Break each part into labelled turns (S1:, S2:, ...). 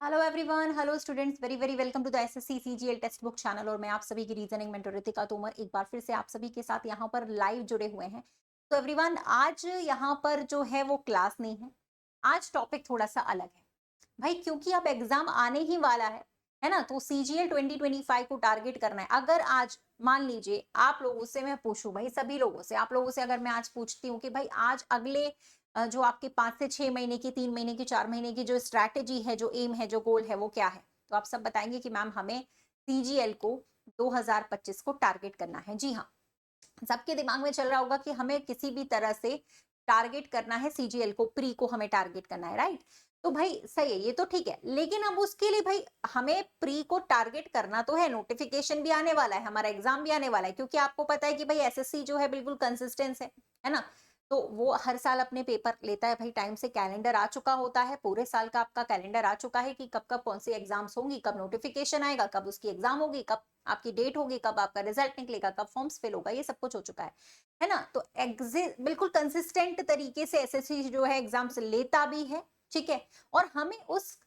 S1: Hello everyone, hello students, very very welcome to the SSC CGL textbook channel. और मैं आप सभी की रीजनिंग मेंटर रितिका तोमर एक बार फिर से आप सभी के साथ यहाँ पर लाइव जुड़े हुए हैं। तो एवरीवन, आज यहाँ पर जो है वो क्लास नहीं है। आज टॉपिक थोड़ा सा अलग है भाई, क्योंकि अब एग्जाम आने ही वाला है ना। तो सीजीएल 2025 को टारगेट करना है। अगर आज मान लीजिए आप लोगों से मैं पूछूं, भाई सभी लोगों से, आप लोगों से अगर मैं आज पूछती हूँ कि भाई आज अगले जो आपके 5 से 6 महीने की, 3 महीने की, 4 महीने की जो स्ट्रैटेजी है, जो एम है, जो गोल है, वो क्या है, तो आप सब बताएंगे कि मैम हमें सीजीएल को 2025 को टारगेट करना है। जी हाँ, सबके दिमाग में चल रहा होगा कि हमें किसी भी तरह से टारगेट करना है सीजीएल को, प्री को हमें टारगेट करना है, राइट। तो भाई सही है, ये तो ठीक है, लेकिन अब उसके लिए भाई हमें प्री को टारगेट करना तो है। नोटिफिकेशन भी आने वाला है, हमारा एग्जाम भी आने वाला है, क्योंकि आपको पता है कि भाई एसएससी जो है बिल्कुल कंसिस्टेंस है ना। तो वो हर साल अपने पेपर लेता है भाई, टाइम से कैलेंडर आ चुका होता है, पूरे साल का आपका कैलेंडर आ चुका है कि कब कब कौन सी एग्जाम्स होंगी, कब नोटिफिकेशन आएगा, कब उसकी एग्जाम होगी, कब आपकी डेट होगी, कब आपका रिजल्ट निकलेगा, कब फॉर्म्स फिल होगा, ये सब कुछ हो चुका है ना। तो बिल्कुल कंसिस्टेंट तरीके से एसएससी जो है एग्जाम्स लेता भी है, ठीक है। और हमें उस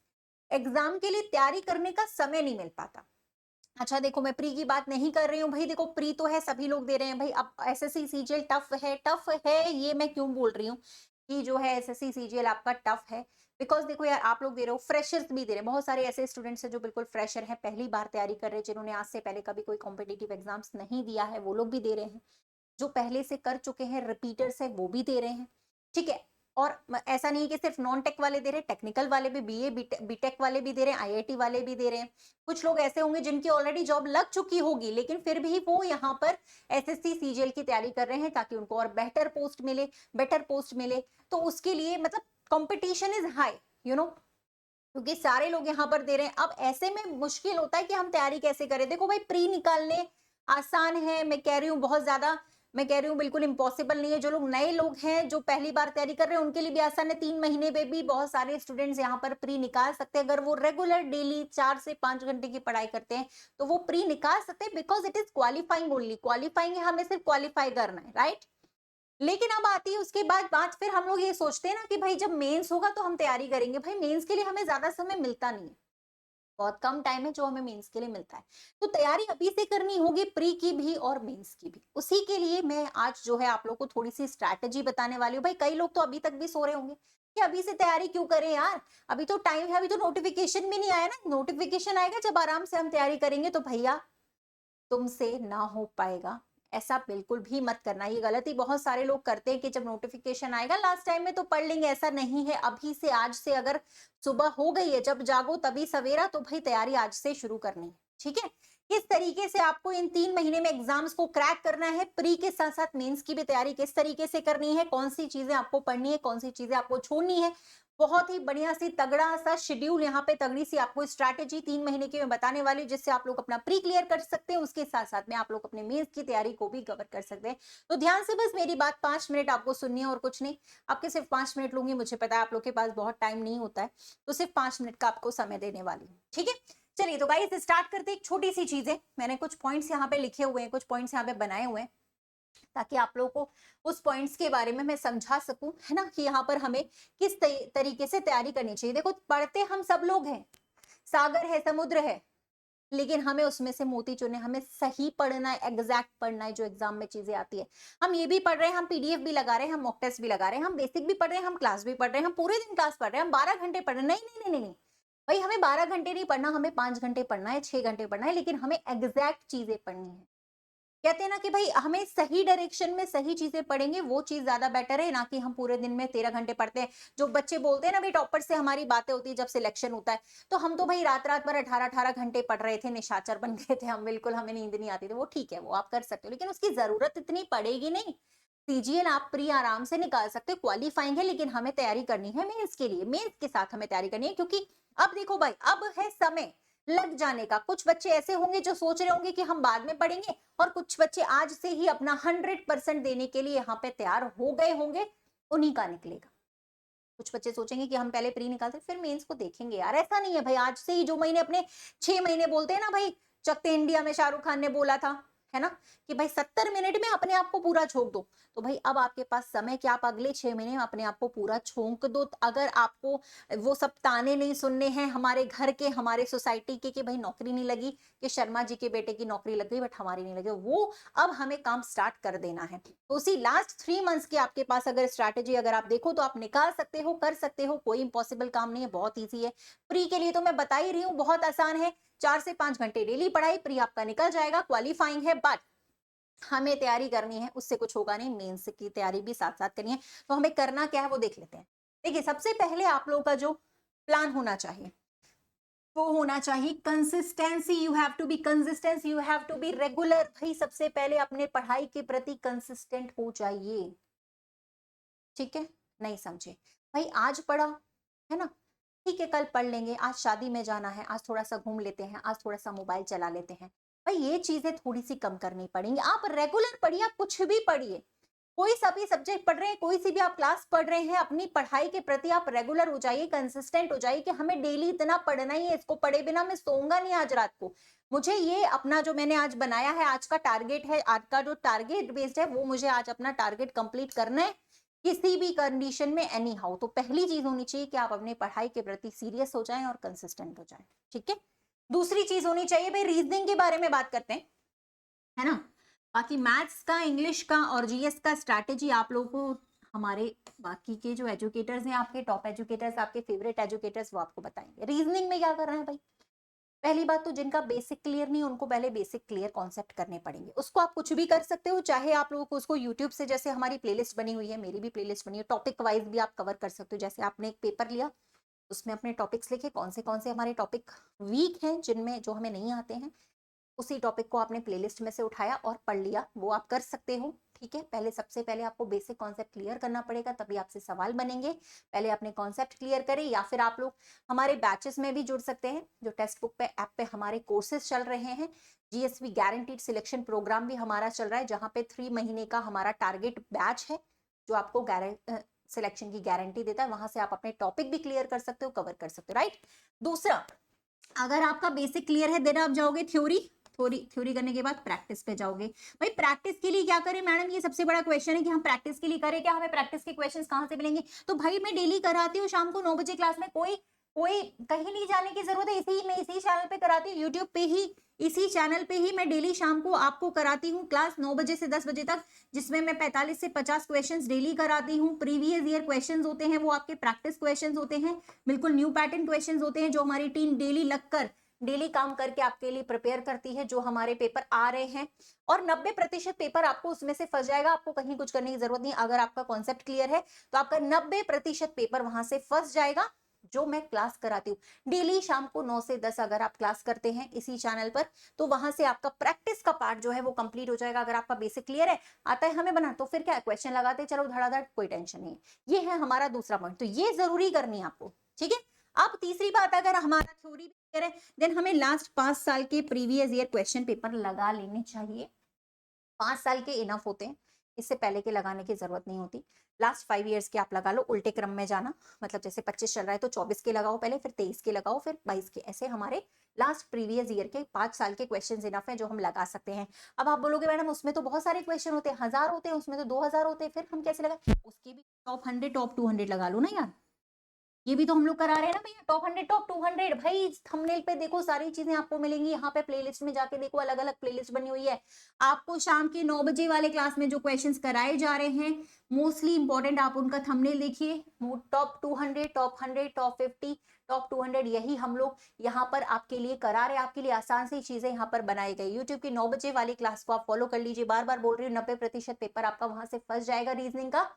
S1: एग्जाम के लिए तैयारी करने का समय नहीं मिल पाता। अच्छा देखो, मैं प्री की बात नहीं कर रही हूँ भाई, देखो प्री तो है, सभी लोग दे रहे हैं भाई। अब एसएससी सीजीएल टफ है, ये मैं क्यों बोल रही हूँ कि जो है एसएससी सीजीएल आपका टफ है, बिकॉज देखो यार, आप लोग दे रहे हो, फ्रेशर्स भी दे रहे हैं, बहुत सारे ऐसे स्टूडेंट्स हैं जो बिल्कुल फ्रेशर हैं, पहली बार तैयारी कर रहे हैं, जिन्होंने आज से पहले कभी कोई कॉम्पिटिटिव एग्जाम्स नहीं दिया है, वो लोग भी दे रहे हैं। जो पहले से कर चुके हैं, रिपीटर्स है, वो भी दे रहे हैं, ठीक है। और ऐसा नहीं है कि सिर्फ नॉन टेक वाले दे रहे हैं, टेक्निकल वाले भी, बीए बीटेक वाले भी दे रहे हैं, आईआईटी वाले भी दे रहे हैं। कुछ लोग ऐसे होंगे जिनकी ऑलरेडी जॉब लग चुकी होगी, लेकिन फिर भी वो यहाँ पर एसएससी सीजीएल की तैयारी कर रहे हैं ताकि उनको और बेटर पोस्ट मिले। तो उसके लिए मतलब कंपटीशन इज हाई, क्योंकि सारे लोग यहाँ पर दे रहे हैं। अब ऐसे में मुश्किल होता है कि हम तैयारी कैसे करें। देखो भाई, प्री निकालने आसान है, मैं कह रही हूँ बहुत ज्यादा, मैं कह रही हूँ बिल्कुल इंपॉसिबल नहीं है। जो लोग नए लोग हैं, जो पहली बार तैयारी कर रहे हैं, उनके लिए भी आसान है। 3 महीने में भी बहुत सारे स्टूडेंट्स यहाँ पर प्री निकाल सकते हैं, अगर वो रेगुलर डेली 4 से 5 घंटे की पढ़ाई करते हैं तो वो प्री निकाल सकते हैं, because it is qualifying only. Qualifying है, हमें सिर्फ क्वालिफाई करना है, राइट। लेकिन अब आती है उसके बाद बात, फिर हम लोग ये सोचते हैं ना कि भाई जब मेंस होगा तो हम तैयारी करेंगे। भाई मेंस के लिए हमें ज्यादा समय मिलता नहीं है, बहुत कम टाइम है जो हमें मेंस के लिए मिलता है। तो तैयारी अभी से करनी होगी, प्री की भी और मेंस की भी। उसी के लिए मैं आज जो है आप लोग को थोड़ी सी स्ट्रैटेजी बताने वाली हूँ। भाई कई लोग तो अभी तक भी सो रहे होंगे कि अभी से तैयारी क्यों करें यार, अभी तो टाइम है, अभी तो नोटिफिकेशन भी नहीं आया ना। नोटिफिकेशन आएगा जब आराम से हम तैयारी करेंगे। तो भैया, तुमसे ना हो पाएगा, ऐसा बिल्कुल भी मत करना। ये गलती बहुत सारे लोग करते हैं कि जब नोटिफिकेशन आएगा लास्ट टाइम में तो पढ़ लेंगे। ऐसा नहीं है, अभी से, आज से, अगर सुबह हो गई है, जब जागो तभी सवेरा, तो भाई तैयारी आज से शुरू करनी है, ठीक है। किस तरीके से आपको इन 3 महीने में एग्जाम्स को क्रैक करना है, प्री के साथ साथ मेंस की भी तैयारी किस तरीके से करनी है, कौन सी चीजें आपको पढ़नी है, कौन सी चीजें आपको छोड़नी है, बहुत ही बढ़िया सी तगड़ा सा शेड्यूल, यहाँ पे तगड़ी सी आपको स्ट्रैटेजी 3 महीने की मैं बताने वाली हूँ, जिससे आप लोग अपना प्री क्लियर कर सकते हैं। उसके साथ साथ में आप लोग अपने मेंस की तैयारी को भी कवर कर सकते हैं। तो ध्यान से बस मेरी बात 5 मिनट आपको सुननी है और कुछ नहीं। आपके सिर्फ 5 मिनट लूंगी, मुझे पता है आप लोग के पास बहुत टाइम नहीं होता है, तो सिर्फ 5 मिनट का आपको समय देने वाली हूँ, ठीक है। चलिए तो गाइस स्टार्ट करते हैं। एक छोटी सी चीज है, मैंने कुछ पॉइंट्स यहाँ पे लिखे हुए हैं, कुछ पॉइंट्स यहाँ पे बनाए हुए हैं, ताकि आप लोगों को उस पॉइंट्स के बारे में मैं समझा सकूं, है ना, कि यहाँ पर हमें किस तरीके से तैयारी करनी चाहिए। देखो पढ़ते हम सब लोग हैं, सागर है, समुद्र है, लेकिन हमें उसमें से मोती चुनने, हमें सही पढ़ना है, एग्जैक्ट पढ़ना है, जो एग्जाम में चीजें आती है। हम ये भी पढ़ रहे हैं, हम पीडीएफ भी लगा रहे हैं, हम मॉक टेस्ट भी लगा रहे हैं, हम बेसिक भी पढ़ रहे हैं, हम क्लास भी पढ़ रहे हैं, हम पूरे दिन क्लास पढ़ रहे हैं, हम 12 घंटे पढ़ रहे हैं। नहीं नहीं नहीं नहीं नहीं भाई, हमें 12 घंटे नहीं पढ़ना, हमें 5 घंटे पढ़ना है, 6 घंटे पढ़ना है, लेकिन हमें एग्जैक्ट चीजें पढ़नी है। कहते हैं ना कि भाई हमें सही डायरेक्शन में सही चीजें पढ़ेंगे, वो चीज ज्यादा बेटर है, ना कि हम पूरे दिन में 13 घंटे पढ़ते हैं। जो बच्चे बोलते हैं ना भाई, टॉपर से हमारी बातें होती है जब सिलेक्शन होता है, तो हम तो भाई रात रात भर 18-18 घंटे पढ़ रहे थे, निशाचर बन गए थे हम, बिल्कुल हमें नींद नहीं आती थी। वो ठीक है, वो आप कर सकते हो, लेकिन उसकी जरूरत इतनी पड़ेगी नहीं। सीजीएल आप प्री आराम से निकाल सकते हो, क्वालिफाइंग है, लेकिन हमें तैयारी करनी है मेंस के लिए, मेंस के साथ हमें तैयारी करनी है। क्योंकि अब देखो भाई, अब है समय लग जाने का। कुछ बच्चे ऐसे होंगे जो सोच रहे होंगे कि हम बाद में पढ़ेंगे, और कुछ बच्चे आज से ही अपना 100% देने के लिए यहाँ पे तैयार हो गए होंगे, उन्हीं का निकलेगा। कुछ बच्चे सोचेंगे कि हम पहले प्री निकालते फिर मेंस को देखेंगे। यार ऐसा नहीं है भाई, आज से ही जो महीने अपने 6 महीने बोलते हैं ना भाई, चकते इंडिया में शाहरुख खान ने बोला था, है ना, कि भाई 70 मिनट में अपने आप को पूरा झोंक दो। तो भाई अब आपके पास समय कि आप अगले 6 महीने में अपने आप को पूरा झोंक दो। अगर आपको वो सब ताने नहीं सुनने हैं हमारे घर के, हमारे सोसाइटी के, कि भाई नौकरी नहीं लगी, कि शर्मा जी के बेटे की नौकरी लग गई बट हमारी नहीं लगी, वो अब हमें काम स्टार्ट कर देना है। तो उसी लास्ट 3 मंथ्स की आपके पास अगर स्ट्रैटेजी अगर आप देखो तो आप निकाल सकते हो, कर सकते हो, कोई इंपॉसिबल काम नहीं है, बहुत ईजी है। प्री के लिए तो मैं बता ही रही हूँ, बहुत आसान है, 4 से 5 घंटे डेली पढ़ाई, प्री आपका निकल जाएगा, क्वालिफाइंग है। बट हमें तैयारी करनी है, उससे कुछ होगा नहीं, मेंस की तैयारी भी साथ साथ करनी है। तो हमें करना क्या है वो देख लेते हैं। देखिए, सबसे पहले आप लोगों का जो प्लान होना चाहिए वो होना चाहिए consistency. You have to be consistence, you have to be regular. भाई सबसे पहले अपने पढ़ाई के प्रति कंसिस्टेंट हो जाइए, ठीक है? नहीं समझे भाई, आज पढ़ा है ना, ठीक है, कल पढ़ लेंगे, आज शादी में जाना है, आज थोड़ा सा घूम लेते हैं, आज थोड़ा सा मोबाइल चला लेते हैं। भाई ये चीजें थोड़ी सी कम करनी पड़ेंगी। आप रेगुलर पढ़िए, आप कुछ भी पढ़िए, कोई सा भी सब्जेक्ट पढ़ रहे हैं, कोई सी भी आप क्लास पढ़ रहे हैं, अपनी पढ़ाई के प्रति आप रेगुलर हो जाइए, कंसिस्टेंट हो जाइए कि हमें डेली इतना पढ़ना ही है, इसको पढ़े बिना मैं सोऊंगा नहीं आज रात को। मुझे ये अपना जो मैंने आज बनाया है, आज का टारगेट है, आज का जो टारगेट बेस्ड है, वो मुझे आज अपना टारगेट कंप्लीट करना है किसी भी कंडीशन में, एनी हाउ। तो पहली चीज होनी चाहिए कि आप अपनी पढ़ाई के प्रति सीरियस हो जाएं और कंसिस्टेंट हो जाएं, ठीक है? दूसरी चीज होनी चाहिए भाई, रीजनिंग के बारे में बात करते हैं, है ना? बाकी मैथ्स का, इंग्लिश का और जीएस का स्ट्रैटेजी आप लोगों को हमारे बाकी के जो एजुकेटर्स हैं, आपके टॉप एजुकेटर्स, आपके फेवरेट एजुकेटर्स, वो आपको बताएंगे। रीजनिंग में क्या कर रहे हैं भाई, पहली बात तो जिनका बेसिक क्लियर नहीं, उनको पहले बेसिक क्लियर कॉन्सेप्ट करने पड़ेंगे। उसको आप कुछ भी कर सकते हो, चाहे आप लोगों को उसको यूट्यूब से, जैसे हमारी प्लेलिस्ट बनी हुई है, मेरी भी प्लेलिस्ट बनी है, टॉपिक वाइज भी आप कवर कर सकते हो। जैसे आपने एक पेपर लिया, उसमें अपने टॉपिक्स लिखे, कौन से हमारे टॉपिक वीक हैं, जिनमें जो हमें नहीं आते हैं, उसी टॉपिक को आपने प्लेलिस्ट में से उठाया और पढ़ लिया, वो आप कर सकते हो, ठीक है? पहले सबसे पहले आपको बेसिक कॉन्सेप्ट क्लियर करना पड़ेगा, तभी आपसे सवाल बनेंगे। पहले अपने कॉन्सेप्ट क्लियर करें, या फिर आप लोग हमारे बैचेस में भी जुड़ सकते हैं, जो टेक्स्ट बुक पे ऐप पे हमारे कोर्सेज चल रहे हैं। जीएसवी गारंटीड सिलेक्शन प्रोग्राम भी हमारा चल रहा है, जहां पे 3 महीने का हमारा टारगेट बैच है, जो आपको सिलेक्शन की गारंटी देता है। वहां से आप अपने टॉपिक भी क्लियर कर सकते हो, कवर कर सकते हो, राइट? दूसरा, अगर आपका बेसिक क्लियर है, देन आप जाओगे थ्योरी, थ्योरी करने के बाद प्रैक्टिस पे जाओगे। भाई प्रैक्टिस के लिए क्या करें मैडम, ये सबसे बड़ा क्वेश्चन है कि हम प्रैक्टिस के लिए करें क्या, हमें प्रैक्टिस के क्वेश्चंस कहाँ से मिलेंगे? तो भाई मैं डेली कराती हूँ शाम को 9 बजे क्लास में, कोई कोई कहीं नहीं जाने की जरूरत है, इसी चैनल पे कराती हूँ, यूट्यूब पे ही, इसी चैनल पे ही मैं डेली शाम को आपको कराती हूँ क्लास 9 बजे से 10 बजे तक, जिसमें मैं 45 से 50 क्वेश्चंस डेली कराती हूँ। प्रीवियस ईयर क्वेश्चंस होते हैं, वो आपके प्रैक्टिस क्वेश्चंस होते हैं, बिल्कुल न्यू पैटर्न क्वेश्चंस होते हैं, जो हमारी टीम डेली लगकर, डेली काम करके आपके लिए प्रिपेयर करती है, जो हमारे पेपर आ रहे हैं। और 90% पेपर आपको उसमें से फंस जाएगा, आपको कहीं कुछ करने की जरूरत नहीं। अगर आपका कॉन्सेप्ट क्लियर है तो आपका 90% पेपर वहां से फंस जाएगा, जो मैं क्लास कराती हूँ डेली शाम को 9 से 10। अगर आप क्लास करते हैं इसी चैनल पर, तो वहां से आपका प्रैक्टिस का पार्ट जो है वो कंप्लीट हो जाएगा। अगर आपका बेसिक क्लियर है, आता है हमें बना, तो फिर क्या है, क्वेश्चन लगाते चलो धड़ाधड़, कोई टेंशन नहीं है। ये है हमारा दूसरा पॉइंट, तो ये जरूरी करनी है आपको, ठीक है? अब तीसरी बात, अगर हमारा थ्योरी भी क्लियर है, देन हमें लास्ट 5 साल के प्रीवियस ईयर क्वेश्चन पेपर लगा लेने चाहिए। 5 साल के इनफ होते हैं, इससे पहले के लगाने की जरूरत नहीं होती। लास्ट 5 इयर्स के आप लगा लो, उल्टे क्रम में जाना, मतलब जैसे 25 चल रहा है तो 24 के लगाओ पहले, फिर 23 के लगाओ, फिर 22 के, ऐसे हमारे लास्ट प्रीवियस ईयर के 5 साल के क्वेश्चंस इनफ है, जो हम लगा सकते हैं। अब आप बोलोगे मैडम उसमें तो बहुत सारे क्वेश्चन होते हैं, 1000 होते हैं, उसमें तो 2000 होते हैं, फिर हम कैसे लगाए? उसके भी टॉप 100 टॉप 200 लगा लो ना यार, ये भी तो हम लोग करा रहे हैं ना भैया, टॉप 100 टॉप 200। भाई थंबनेल पे देखो, सारी चीजें आपको मिलेंगी, यहाँ पे प्लेलिस्ट में जाके देखो, अलग अलग प्लेलिस्ट बनी हुई है। आपको शाम के 9 बजे वाले क्लास में जो क्वेश्चंस कराए जा रहे हैं, मोस्टली इंपॉर्टेंट, आप उनका थंबनेल देखिए, टॉप 200, टॉप 100, टॉप 50, टॉप 200, यही हम लोग यहाँ पर आपके लिए करा रहे हैं। आपके लिए आसान सी चीजें यहाँ पर बनाई गई। यूट्यूब की 9 बजे वाली क्लास को आप फॉलो कर लीजिए, बार बार बोल रही हूँ, 90% पेपर आपका वहां से फंस जाएगा रीजनिंग का,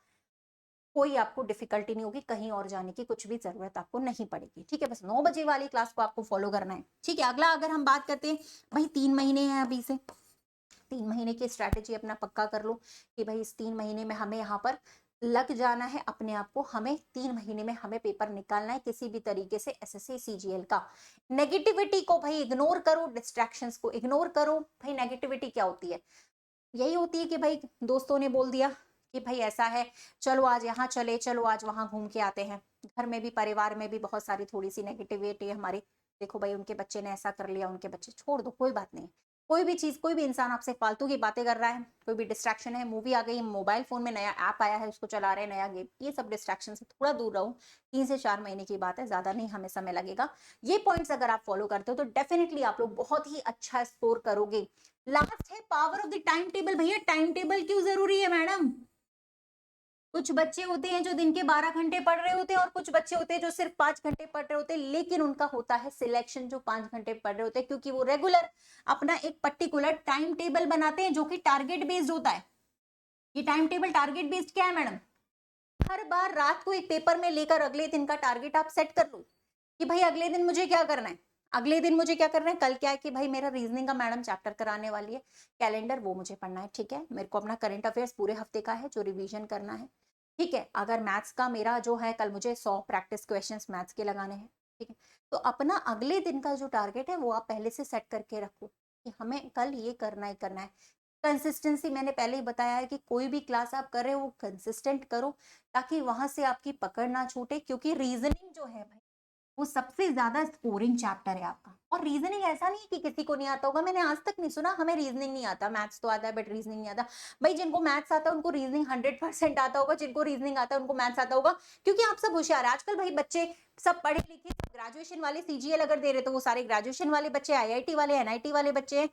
S1: कोई आपको डिफिकल्टी नहीं होगी, कहीं और जाने की कुछ भी जरूरत आपको नहीं पड़ेगी, ठीक है? बस 9 बजे वाली क्लास को आपको फॉलो करना है, ठीक है? अगला अगर हम बात करते हैं, भाई 3 महीने हैं अभी से, 3 महीने की स्ट्रैटेजी अपना पक्का कर लो कि भाई इस 3 महीने में हमें यहाँ पर लग जाना है अपने आप को, हमें 3 महीने में हमें पेपर निकालना है किसी भी तरीके से एसएससी सीजीएल का। नेगेटिविटी को भाई इग्नोर करो, डिस्ट्रैक्शंस को इग्नोर करो। भाई नेगेटिविटी क्या होती है? यही होती है कि भाई दोस्तों ने बोल दिया कि भाई ऐसा है, चलो आज यहाँ चले, चलो आज वहां घूम के आते हैं। घर में भी, परिवार में भी बहुत सारी थोड़ी सी नेगेटिविटी हमारी, देखो भाई उनके बच्चे ने ऐसा कर लिया, उनके बच्चे, छोड़ दो, कोई बात नहीं, कोई भी चीज, कोई भी इंसान आपसे फालतू की बातें कर रहा है, कोई भी डिस्ट्रैक्शन है, मूवी आ गई, मोबाइल फोन में नया ऐप आया है उसको चला रहे हैं, नया गेम, ये सब डिस्ट्रैक्शन से थोड़ा दूर रहो। 3 से 4 महीने की बात है, ज्यादा नहीं, हमें समय लगेगा। ये पॉइंट्स अगर आप फॉलो करते हो तो डेफिनेटली आप लोग बहुत ही अच्छा स्कोर करोगे। लास्ट है power of the time table. भैया टाइम टेबल क्यों जरूरी है मैडम? कुछ बच्चे होते हैं जो दिन के 12 घंटे पढ़ रहे होते हैं, और कुछ बच्चे होते हैं जो सिर्फ 5 घंटे पढ़ रहे होते हैं, लेकिन उनका होता है सिलेक्शन जो 5 घंटे पढ़ रहे होते हैं, क्योंकि वो रेगुलर अपना एक पर्टिकुलर टाइम टेबल बनाते हैं जो कि टारगेट बेस्ड होता है। ये टाइम टेबल टारगेट बेस्ड क्या है मैडम? हर बार रात को एक पेपर में लेकर अगले दिन का टारगेट आप सेट कर लो कि भाई अगले दिन मुझे क्या करना है, अगले दिन मुझे क्या करना है। कल क्या है कि भाई मेरा रीजनिंग का मैडम चैप्टर कराने वाली है, कैलेंडर वो मुझे पढ़ना है, ठीक है। मेरे को अपना करंट अफेयर्स पूरे हफ्ते का है जो रिवीजन करना है, ठीक है। अगर मैथ्स का मेरा जो है कल मुझे 100 प्रैक्टिस क्वेश्चंस मैथ्स के लगाने हैं, ठीक है। तो अपना अगले दिन का जो टारगेट है वो आप पहले से सेट करके रखो कि हमें कल ये करना ही करना है। कंसिस्टेंसी मैंने पहले ही बताया है कि कोई भी क्लास आप कर रहे हो वो कंसिस्टेंट करो, ताकि वहां से आपकी पकड़ ना छूटे, क्योंकि रीजनिंग जो है भाई वो सबसे ज्यादा स्कोरिंग चैप्टर है आपका। और रीजनिंग ऐसा नहीं है कि किसी को नहीं आता होगा, मैंने आज तक नहीं सुना हमें रीजनिंग नहीं आता, मैथ्स तो आता है बट रीजनिंग नहीं आता। भाई जिनको मैथ्स आता है उनको रीजनिंग 100% आता होगा, जिनको रीजनिंग आता है उनको मैथ्स आता होगा, क्योंकि आप सब होशियार है आजकल। भाई बच्चे सब पढ़े लिखे, ग्रेजुएशन वाले सीजीएल अगर दे रहे तो वो सारे ग्रेजुएशन वाले बच्चे, आईआईटी वाले, एनआईटी वाले बच्चे हैं,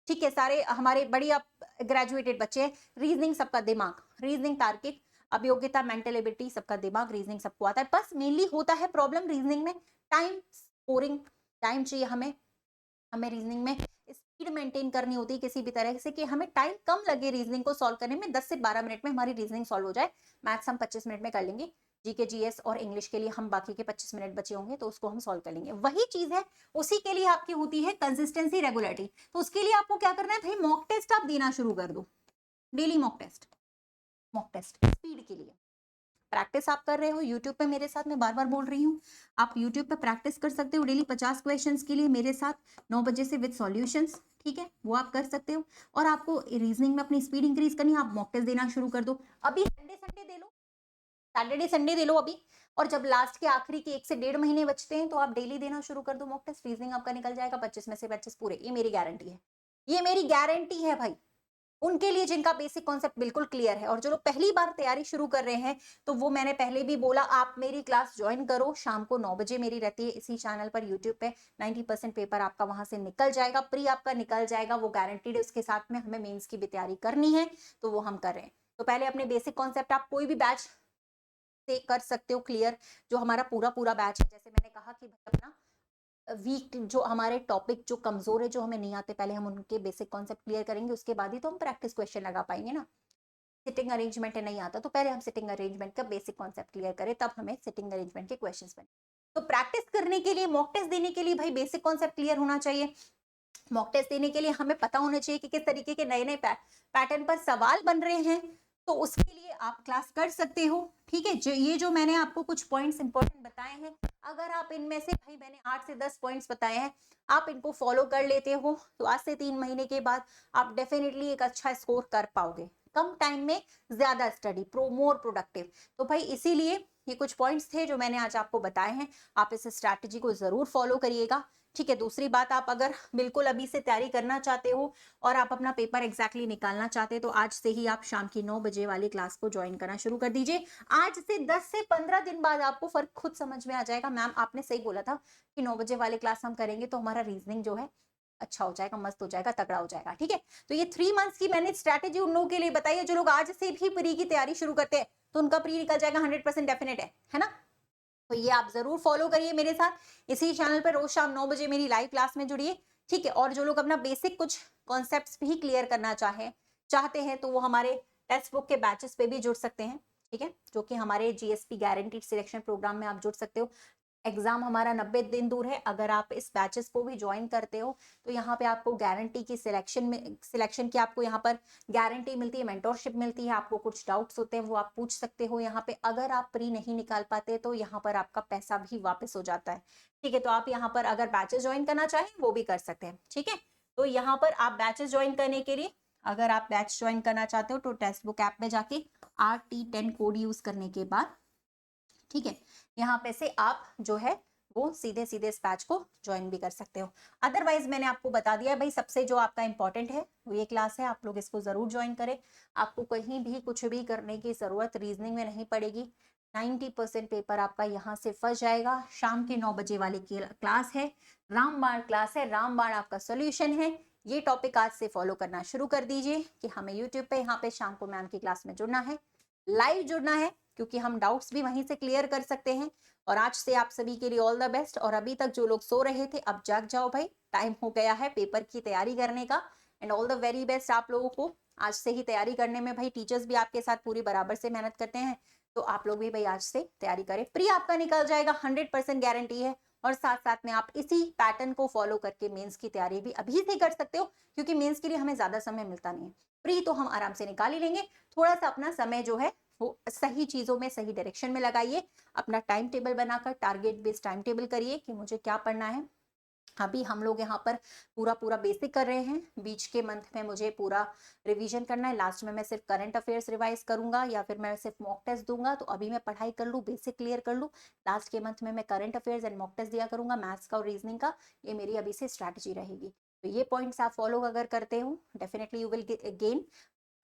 S1: ठीक है, सारे हमारे बढ़िया ग्रेजुएटेड बच्चे हैं। रीजनिंग सबका दिमाग, रीजनिंग तार्किक, अब योग्यता, मेंटल एबिलिटी सबका दिमाग, रीजनिंग सबको आता है। बस मेनली होता है प्रॉब्लम रीजनिंग में टाइम स्कोरिंग, टाइम चाहिए हमें। हमें रीजनिंग में स्पीड मेंटेन करनी होती है किसी भी तरह से कि हमें टाइम कम लगे रीजनिंग को सॉल्व करने में, 10 से 12 मिनट में हमारी रीजनिंग सॉल्व हो जाए। मैथ्स हम 25 मिनट में कर लेंगे, जीके जीएस और इंग्लिश के लिए हम बाकी के 25 मिनट बचे होंगे तो उसको हम सॉल्व कर लेंगे। वही चीज है, उसी के लिए आपकी होती है कंसिस्टेंसी, रेगुलरिटी। तो उसके लिए आपको क्या करना है भाई, मॉक टेस्ट आप देना शुरू कर दो, daily mock test, mock test speed के लिए। प्रैक्टिस आप कर रहे हो यूट्यूब पे मेरे साथ, मैं बार बार बोल रही हूँ, आप यूट्यूब पे प्रैक्टिस कर सकते हो डेली 50 क्वेश्चंस के लिए मेरे साथ 9 बजे से विद सॉल्यूशंस, ठीक है, वो आप कर सकते हो। और आपको रीजनिंग में अपनी स्पीड इंक्रीज करनी है, आप मॉक टेस्ट देना शुरू कर दो। अभी संडे संडे दे लो, सैटरडे संडे दे लो अभी, और जब लास्ट के आखिरी के 1 से 1.5 महीने बचते हैं तो आप डेली देना शुरू कर दो मॉक टेस्ट। रीजनिंग आपका निकल जाएगा 25 में से 25 पूरे, ये मेरी गारंटी है, ये मेरी गारंटी है भाई। उनके लिए जिनका बेसिक कॉन्सेप्ट बिल्कुल क्लियर है, और जो लोग पहली बार तैयारी शुरू कर रहे हैं, तो वो मैंने पहले भी बोला, आप मेरी क्लास ज्वाइन करो, शाम को 9 बजे मेरी रहती है इसी चैनल पर यूट्यूब पे। 90% पेपर आपका वहां से निकल जाएगा, प्री आपका निकल जाएगा, वो गारंटीड है। उसके साथ में हमें मेंस की भी तैयारी करनी है तो वो हम कर रहे हैं। तो पहले अपने बेसिक कॉन्सेप्ट आप कोई भी बैच से कर सकते हो क्लियर, जो हमारा पूरा पूरा बैच है। जैसे मैंने कहा कि अपना वीक जो हमारे टॉपिक जो कमजोर है, जो हमें नहीं आते, पहले हम उनके बेसिक कॉन्सेप्ट क्लियर करेंगे, उसके बाद ही तो हम प्रैक्टिस क्वेश्चन लगा पाएंगे ना। सिटिंग अरेंजमेंट नहीं आता तो पहले हम सिटिंग अरेंजमेंट का बेसिक कॉन्सेप्ट क्लियर करें, तब हमें सिटिंग अरेंजमेंट के क्वेश्चंस बने। तो प्रैक्टिस करने के लिए, मॉक टेस्ट देने के लिए भाई बेसिक कॉन्सेप्ट क्लियर होना चाहिए। मॉक टेस्ट देने के लिए हमें पता होना चाहिए कि किस तरीके के नए नए पैटर्न पर सवाल बन रहे हैं, तो उसके लिए आप क्लास कर सकते हो, ठीक है। ये जो मैंने आपको कुछ पॉइंट्स इंपॉर्टेंट बताए हैं, अगर आप इनमें से, भाई मैंने 8 से 10 पॉइंट्स बताए हैं, आप इनको फॉलो कर लेते हो तो आज से 3 महीने के बाद आप डेफिनेटली एक अच्छा स्कोर कर पाओगे, कम टाइम में ज्यादा स्टडी, मोर प्रोडक्टिव। तो भाई इसीलिए ये कुछ पॉइंट्स थे जो मैंने आज आपको बताए हैं, आप इस स्ट्रैटेजी को जरूर फॉलो करिएगा, ठीक है। दूसरी बात, आप अगर बिल्कुल अभी से तैयारी करना चाहते हो और आप अपना पेपर एग्जैक्टली निकालना चाहते हैं, तो आज से ही आप शाम की 9 बजे वाली क्लास को ज्वाइन करना शुरू कर दीजिए। आज से 10 से 15 दिन बाद आपको फर्क खुद समझ में आ जाएगा। मैम आपने सही बोला था कि 9 बजे वाली क्लास हम करेंगे तो हमारा रीजनिंग जो है अच्छा हो जाएगा, मस्त हो जाएगा, तगड़ा हो जाएगा, ठीक है। तो ये 3 मंथ्स की मैंने स्ट्रैटेजी उन लोगों के लिए बताई है जो लोग आज से भी प्री की तैयारी शुरू करते हैं, तो उनका प्री निकल जाएगा 100% डेफिनेट है ना। तो ये आप जरूर फॉलो करिए मेरे साथ इसी चैनल पर, रोज शाम 9 बजे मेरी लाइव क्लास में जुड़िए, ठीक है। और जो लोग अपना बेसिक कुछ कॉन्सेप्ट्स भी क्लियर करना चाहते हैं तो वो हमारे टेक्स्ट बुक के बैचेस पे भी जुड़ सकते हैं, ठीक है, जो कि हमारे जीएसपी गारंटीड सिलेक्शन प्रोग्राम में आप जुड़ सकते हो। एग्जाम हमारा 90 दिन दूर है, अगर आप इस बैचेस को भी ज्वाइन करते हो तो यहाँ पे आपको गारंटी की सिलेक्शन की आपको यहाँ पर गारंटी मिलती है, मेंटोरशिप मिलती है। आपको कुछ डाउट्स होते हैं वो आप पूछ सकते हो यहाँ पे। अगर आप प्री नहीं निकाल पाते तो यहाँ पर आपका पैसा भी वापस हो जाता है, ठीक है। तो आप यहाँ पर अगर बैचेस ज्वाइन करना चाहें वो भी कर सकते हैं, ठीक है। तो यहाँ पर आप बैचेस ज्वाइन करने के लिए, अगर आप बैच ज्वाइन करना चाहते हो तो टेक्स्ट बुक ऐप में जाके RT10 कोड यूज करने के बाद, ठीक है, यहाँ पे से आप जो है वो सीधे सीधे इस बैच को ज्वाइन भी कर सकते हो। अदरवाइज मैंने आपको बता दिया है भाई, सबसे जो आपका इंपॉर्टेंट है वो ये क्लास है, आप लोग इसको जरूर ज्वाइन करें। आपको कहीं भी कुछ भी करने की जरूरत रीजनिंग में नहीं पड़ेगी। 90% पेपर आपका यहाँ से फंस जाएगा। शाम के 9 बजे वाली क्लास है, रामबाण क्लास है, रामबाण आपका सोल्यूशन है। ये टॉपिक आज से फॉलो करना शुरू कर दीजिए कि हमें यूट्यूब पे यहाँ पे शाम को मैम की क्लास में जुड़ना है, लाइव जुड़ना है, क्योंकि हम डाउट्स भी वहीं से क्लियर कर सकते हैं। और आज से आप सभी के लिए ऑल द बेस्ट। और अभी तक जो लोग सो रहे थे, अब जाग जाओ भाई, टाइम हो गया है पेपर की तैयारी करने का। And all the very best आप लोगों को आज से ही तैयारी करने में। भाई टीचर्स भी आपके साथ पूरी बराबर से मेहनत करते हैं, तो आप लोग भी भाई आज से तैयारी करें। प्री आपका निकल जाएगा, 100% गारंटी है। और साथ साथ में आप इसी पैटर्न को फॉलो करके मेंस की तैयारी भी अभी से कर सकते हो, क्योंकि मेंस के लिए हमें ज्यादा समय मिलता नहीं है। प्री तो हम आराम से निकाल ही लेंगे। थोड़ा सा अपना समय जो है वो सही चीजों में, सही डायरेक्शन में लगाइए। अपना टाइम टेबल बनाकर टारगेट बेस्ड टाइम टेबल करिए कि मुझे क्या पढ़ना है। अभी हम लोग यहाँ पर पूरा पूरा बेसिक कर रहे हैं, बीच के मंथ में मुझे पूरा रिवीजन करना है, लास्ट में मैं सिर्फ करंट अफेयर्स रिवाइज करूंगा या फिर मैं सिर्फ मॉक टेस्ट दूंगा। तो अभी मैं पढ़ाई कर लूँ, बेसिक क्लियर कर लूँ, लास्ट के मंथ में मैं current affairs and mock test दिया करूंगा, मैथ्स का और रीजनिंग का। ये मेरी अभी से स्ट्रैटेजी रहेगी। तो ये पॉइंट्स आप फॉलो अगर करते हो, definitely you will gain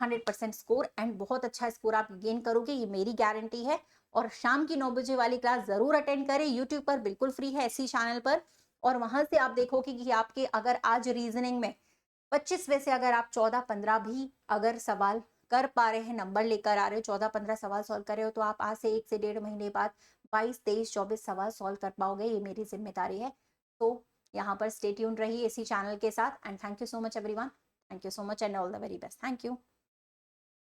S1: 100% score. And बहुत अच्छा स्कोर आप गेन करोगे, ये मेरी गारंटी है। और शाम की 9 बजे वाली क्लास जरूर अटेंड करें, यूट्यूब पर बिल्कुल फ्री है, इसी चैनल पर। और वहां से आप देखोगे कि आपके अगर आज रीजनिंग में 25 में से अगर आप 14-15 भी अगर सवाल कर पा रहे हैं, नंबर लेकर आ रहे हो, 14-15 सवाल सॉल्व कर रहे हो, तो आप आज से 1 से 1.5 महीने बाद 22, 23, 24 सवाल सॉल्व कर पाओगे। ये मेरी जिम्मेदारी है। तो यहाँ पर स्टे ट्यून्ड रहिए इसी चैनल के साथ। And thank you so much everyone, thank you so much and all the very best. Thank you.